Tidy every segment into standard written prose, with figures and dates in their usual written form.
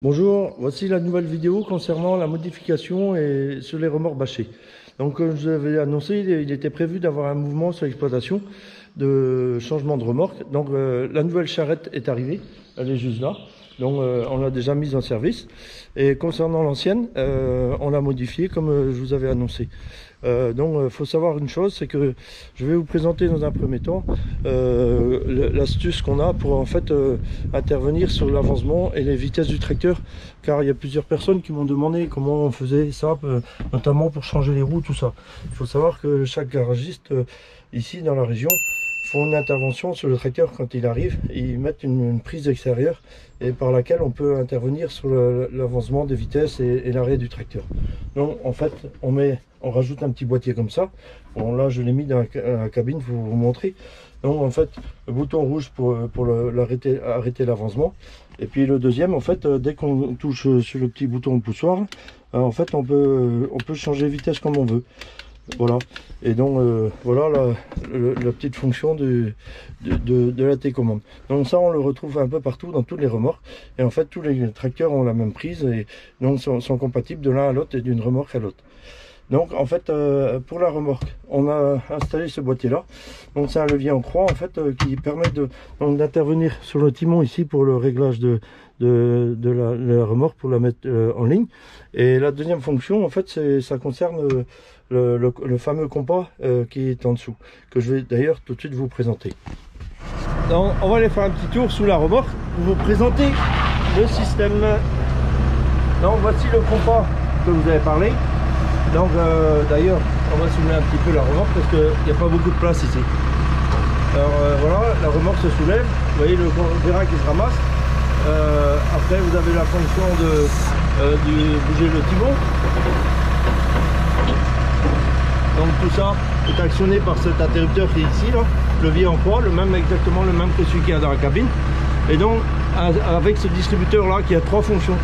Bonjour, voici la nouvelle vidéo concernant la modification et sur les remorques bâchées. Donc comme je vous avais annoncé, il était prévu d'avoir un mouvement sur l'exploitation de changement de remorque. Donc la nouvelle charrette est arrivée, elle est juste là. Donc on l'a déjà mise en service. Et concernant l'ancienne, on l'a modifiée comme je vous avais annoncé. Donc faut savoir une chose, c'est que je vais vous présenter dans un premier temps l'astuce qu'on a pour en fait intervenir sur l'avancement et les vitesses du tracteur, car il y a plusieurs personnes qui m'ont demandé comment on faisait ça, notamment pour changer les roues, tout ça. Il faut savoir que chaque garagiste ici dans la région font une intervention sur le tracteur quand il arrive. Ils mettent une prise extérieure et par laquelle on peut intervenir sur l'avancement des vitesses et l'arrêt du tracteur. Donc en fait on rajoute un petit boîtier comme ça. Bon là je l'ai mis dans la cabine pour vous montrer. Donc en fait le bouton rouge pour arrêter l'avancement, et puis le deuxième en fait dès qu'on touche sur le petit bouton poussoir, en fait on peut changer de vitesse comme on veut. Voilà, et donc voilà la petite fonction de la télécommande. Donc ça on le retrouve un peu partout dans toutes les remorques, et en fait tous les tracteurs ont la même prise et donc sont compatibles de l'un à l'autre et d'une remorque à l'autre. Donc en fait pour la remorque on a installé ce boîtier là. Donc c'est un levier en croix en fait qui permet d'intervenir sur le timon ici pour le réglage de la remorque, pour la mettre en ligne. Et la deuxième fonction en fait ça concerne le fameux compas qui est en dessous, que je vais d'ailleurs tout de suite vous présenter. Donc on va aller faire un petit tour sous la remorque pour vous présenter le système. Donc voici le compas que vous avez parlé. Donc d'ailleurs on va soulever un petit peu la remorque parce qu'il n'y a pas beaucoup de place ici. Alors voilà, la remorque se soulève, vous voyez le vérin qui se ramasse. Après vous avez la fonction de bouger le timon. Donc tout ça est actionné par cet interrupteur qui est ici, là, levier en croix, exactement le même que celui qu'il y a dans la cabine. Et donc avec ce distributeur là qui a trois fonctions.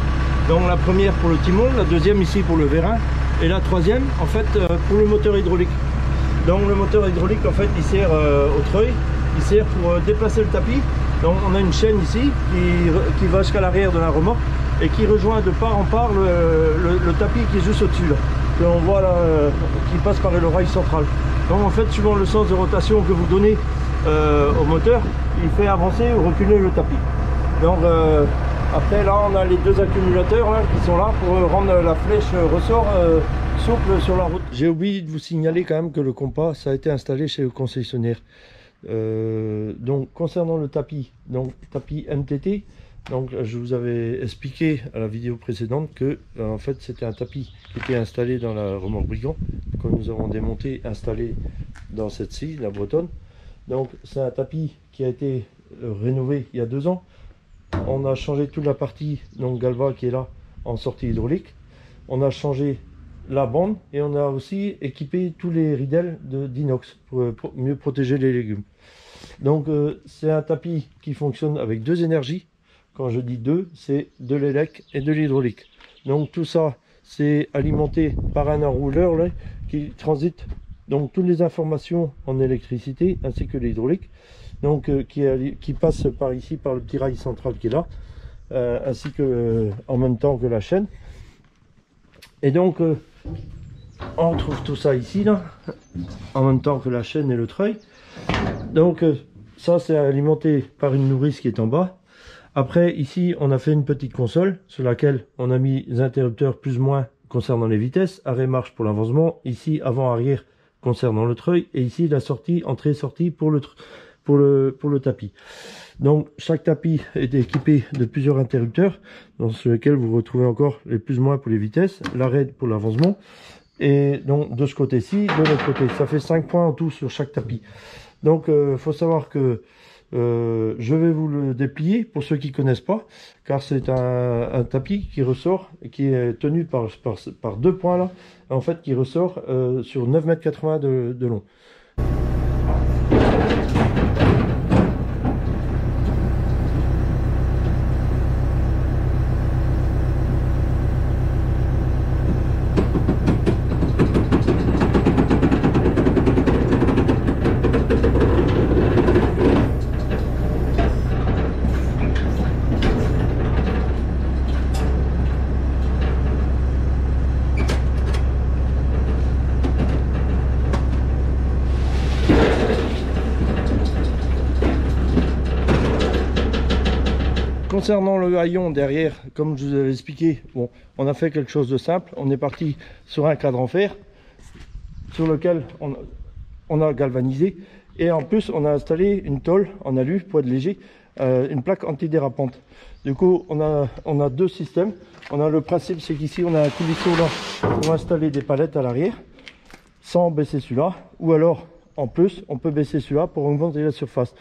Donc la première pour le timon, la deuxième ici pour le vérin, et la troisième en fait pour le moteur hydraulique. Donc le moteur hydraulique en fait il sert au treuil, il sert pour déplacer le tapis. Donc on a une chaîne ici qui va jusqu'à l'arrière de la remorque et qui rejoint de part en part le tapis qui est juste au-dessus là, que l'on voit là, qui passe par le rail central. Donc en fait suivant le sens de rotation que vous donnez au moteur, il fait avancer ou reculer le tapis. Donc après là on a les deux accumulateurs là, qui sont là pour rendre la flèche ressort souple sur la route. J'ai oublié de vous signaler quand même que le compas ça a été installé chez le concessionnaire. Donc concernant le tapis, donc tapis MTT, donc je vous avais expliqué à la vidéo précédente que en fait c'était un tapis qui était installé dans la remorque Brigand, que nous avons démonté, installé dans cette-ci, la bretonne. Donc c'est un tapis qui a été rénové il y a 2 ans. On a changé toute la partie donc Galva qui est là en sortie hydraulique. On a changé la bande et on a aussi équipé tous les ridelles d'inox pour mieux protéger les légumes. Donc c'est un tapis qui fonctionne avec 2 énergies. Quand je dis 2, c'est de l'élec et de l'hydraulique. Donc tout ça c'est alimenté par un enrouleur là, qui transite donc toutes les informations en électricité ainsi que l'hydraulique. Donc qui passe par ici par le petit rail central qui est là, ainsi que en même temps que la chaîne. Et donc on retrouve tout ça ici là, en même temps que la chaîne et le treuil. Donc ça c'est alimenté par une nourrice qui est en bas. Après ici on a fait une petite console sur laquelle on a mis les interrupteurs plus ou moins concernant les vitesses, arrêt marche pour l'avancement, ici avant arrière concernant le treuil, et ici la sortie entrée sortie pour le tapis. Donc chaque tapis est équipé de plusieurs interrupteurs dans lesquels vous retrouvez encore les plus ou moins pour les vitesses, l'arrêt pour l'avancement, et donc de ce côté-ci, de l'autre côté. Ça fait 5 points en tout sur chaque tapis. Donc faut savoir que je vais vous le déplier pour ceux qui connaissent pas, car c'est un tapis qui ressort et qui est tenu par 2 points là, en fait qui ressort sur 9,80 m de long. Concernant le haillon derrière, comme je vous avais expliqué, bon, on a fait quelque chose de simple. On est parti sur un cadre en fer sur lequel on a galvanisé, et en plus on a installé une tôle en alu, poids de léger, une plaque antidérapante. Du coup on a deux systèmes. On a le principe, c'est qu'ici on a un coulisseau là pour installer des palettes à l'arrière sans baisser celui-là, ou alors en plus on peut baisser celui-là pour augmenter la surface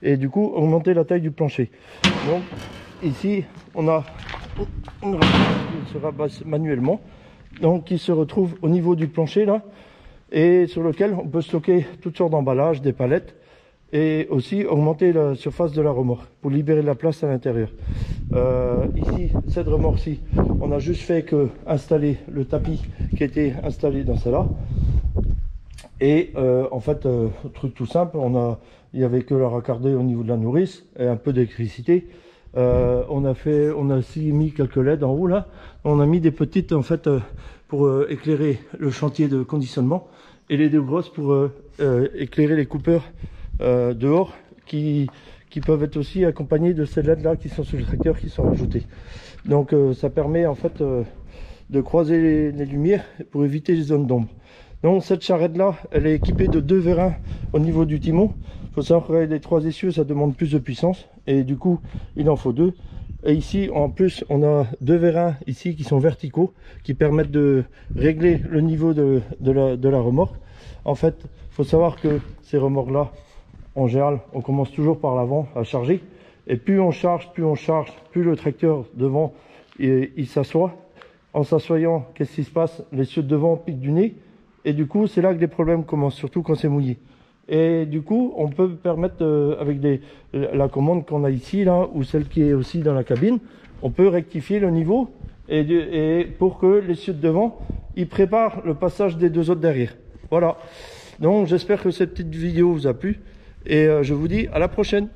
et du coup augmenter la taille du plancher. Donc ici on a une qui se rabaisse manuellement, donc qui se retrouve au niveau du plancher là, et sur lequel on peut stocker toutes sortes d'emballages, des palettes, et aussi augmenter la surface de la remorque pour libérer de la place à l'intérieur. Ici, cette remorque-ci, on a juste fait que installer le tapis qui était installé dans celle-là. Et en fait, truc tout simple, il n'y avait que la raccordée au niveau de la nourrice et un peu d'électricité. On a aussi mis quelques LED en haut là. On a mis des petites en fait pour éclairer le chantier de conditionnement, et les deux grosses pour éclairer les coupeurs dehors qui peuvent être aussi accompagnés de ces LED là qui sont sur le tracteur, qui sont rajoutés. Donc ça permet en fait de croiser les lumières pour éviter les zones d'ombre. Donc cette charrette là, elle est équipée de 2 vérins au niveau du timon. Il faut savoir que les 3 essieux, ça demande plus de puissance, et du coup il en faut 2. Et ici en plus on a 2 vérins ici qui sont verticaux, qui permettent de régler le niveau de la remorque. En fait, il faut savoir que ces remorques là, en général, on commence toujours par l'avant à charger, et plus on charge, plus le tracteur devant il s'assoit. En s'assoyant, qu'est-ce qui se passe? Les cieux de devant piquent du nez, et du coup c'est là que les problèmes commencent, surtout quand c'est mouillé. Et du coup on peut permettre avec la commande qu'on a ici là, ou celle qui est aussi dans la cabine, on peut rectifier le niveau et pour que les cieux de devant ils préparent le passage des 2 autres derrière. Voilà, donc j'espère que cette petite vidéo vous a plu, et je vous dis à la prochaine.